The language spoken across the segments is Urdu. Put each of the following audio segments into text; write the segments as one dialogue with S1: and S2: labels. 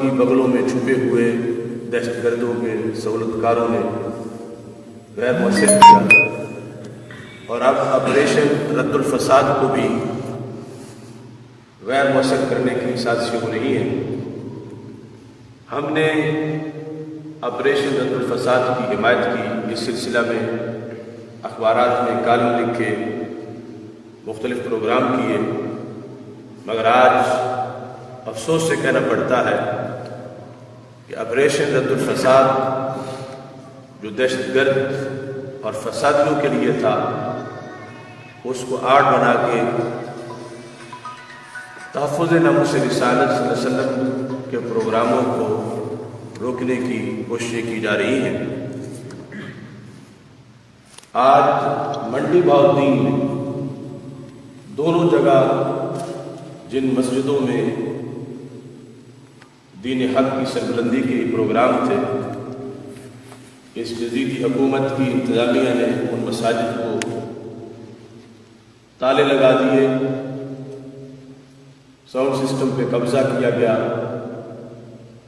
S1: کی بغلوں میں چھپے ہوئے دہشت گردوں کے سہولت کاروں نے غیر مؤثر کیا اور اب آپریشن رد الفساد کو بھی غیر مؤثر کرنے کی سازشیں ہو رہی ہیں۔ ہم نے آپریشن رد الفساد کی حمایت کی، اس سلسلہ میں اخبارات میں کالم لکھے، مختلف پروگرام کیے، مگر آج افسوس سے کہنا پڑتا ہے کہ آپریشن رد الفساد جو دہشت گرد اور فسادیوں کے لیے تھا، اس کو آڑ بنا کے تحفظ ناموس رسالت صلی اللہ علیہ وسلم کے پروگراموں کو روکنے کی کوششیں کی جا رہی ہیں۔ آج منڈی بہاؤالدین میں دونوں جگہ جن مسجدوں میں دین حق کی سربلندی کے پروگرام تھے، اس جدید حکومت کی انتظامیہ نے ان مساجد کو تالے لگا دیے، ساؤنڈ سسٹم پہ قبضہ کیا گیا،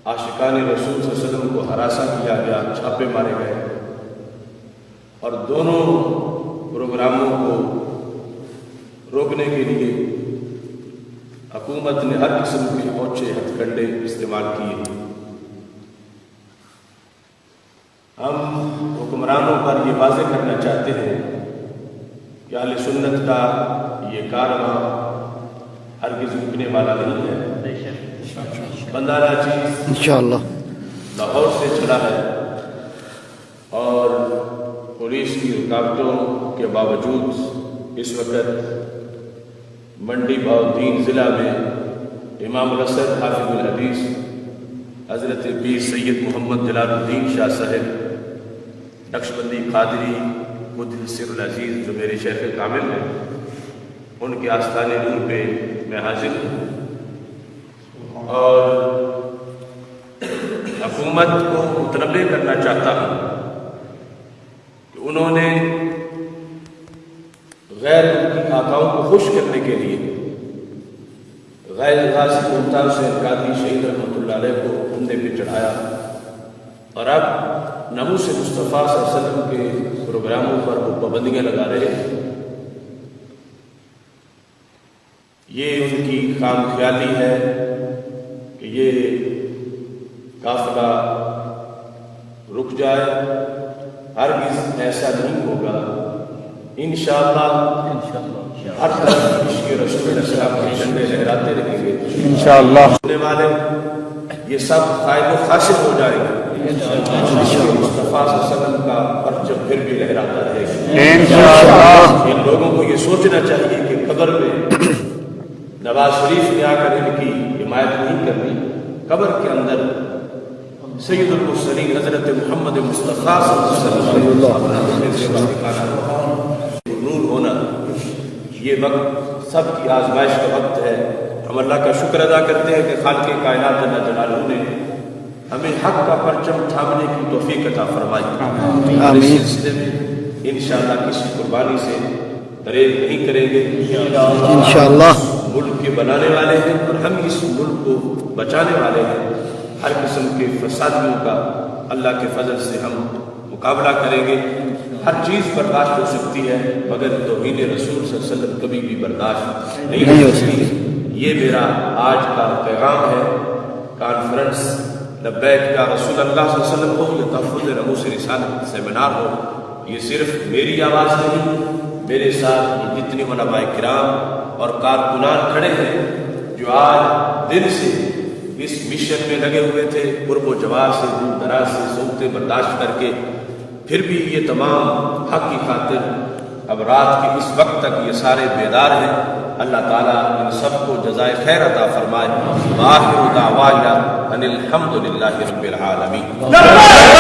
S1: عاشقان رسول صلی اللہ علیہ وسلم کو ہراساں کیا گیا، چھاپے مارے گئے، اور دونوں پروگراموں کو روکنے کے لیے حکومت نے ہر قسم کے اوچھے ہتھ کنڈے استعمال کیے۔ ہم حکمرانوں پر یہ واضح کرنا چاہتے ہیں کہ اہل سنت کا یہ کارواں ہرگز رکنے والا نہیں ہے۔ بندارہ چیز انشاءاللہ لاہور سے چلا ہے اور پولیس کی رکاوٹوں کے باوجود اس وقت منڈی بہاؤالدین ضلع میں امام الاسد حافظ الحدیث حضرت پیر سید محمد جلال الدین شاہ صاحب نقشبندی قادری قدس سر العزیز جو میرے شیخ کامل ہیں، ان کے آستانے نور پہ میں حاضر ہوں اور حکومت کو متنبہ کرنا چاہتا ہوں کہ انہوں نے غیر ملکی آقاؤں کو خوش کرنے کے لیے غیر غازی ممتاز حسین قادری شہید رحمۃ اللہ علیہ کو عمدے پہ چڑھایا، اور اب ناموس مصطفیٰ صلی اللہ علیہ وسلم کے پروگراموں پر وہ پابندیاں لگا رہے ہیں۔ یہ ان کی خام خیالی ہے کہ یہ قافلہ رک جائے، ہرگز ایسا نہیں ہوگا۔ انشاءاللہ ہر طرف عشق رسول اللہ کے جھنڈے لہراتے رہیں گے انشاءاللہ۔ ہونے والے یہ سب خائب و خاسر ہو جائے گا، مصطفیٰ صلی اللہ علیہ وسلم کا پرچم پھر بھی لہراتا رہے گا انشاءاللہ۔ ان لوگوں کو یہ سوچنا چاہیے کہ قبر میں نواز شریف نے آ کر ان کی حمایت نہیں کرنی، قبر کے اندر سید المرسلین حضرت محمد مصطفیٰ صلی اللہ علیہ وسلم نور ہونا، یہ وقت سب کی آزمائش کا وقت ہے۔ ہم اللہ کا شکر ادا کرتے ہیں کہ خالق کائنات جل جلالہ نے ہمیں حق کا پرچم تھامنے کی توفیق عطا فرمائی۔ اس سلسلے میں انشاءاللہ کسی قربانی سے پرہیز نہیں کریں گے انشاءاللہ۔ ملک کے بنانے والے ہیں اور ہم اس ملک کو بچانے والے ہیں۔ ہر قسم کے فسادیوں کا اللہ کے فضل سے ہم مقابلہ کریں گے۔ ہر چیز برداشت ہو سکتی ہے مگر توہین رسول صلی اللہ علیہ وسلم کبھی بھی برداشت نہیں ہو سکتی۔ یہ میرا آج کا پیغام ہے۔ کانفرنس لبیک یا رسول اللہ صلی اللہ علیہ وسلم ہو یا تحفظ ناموس رسالت سیمینار ہو، یہ صرف میری آواز نہیں، میرے ساتھ یہ جتنے علماء کرام اور کارکنان کھڑے ہیں جو آج دن سے اس مشن میں لگے ہوئے تھے، قرب و جوار سے دور دراز سے سوچتے برداشت کر کے، پھر بھی یہ تمام حق کی خاطر اب رات کے اس وقت تک یہ سارے بیدار ہیں۔ اللہ تعالیٰ ان سب کو جزائے خیر عطا فرمائے۔ وآخر دعوانا ان الحمد للہ رب العالمین۔
S2: لبیک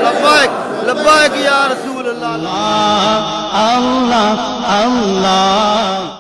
S2: لبیک لبیک یا رسول اللہ
S3: اللہ اللہ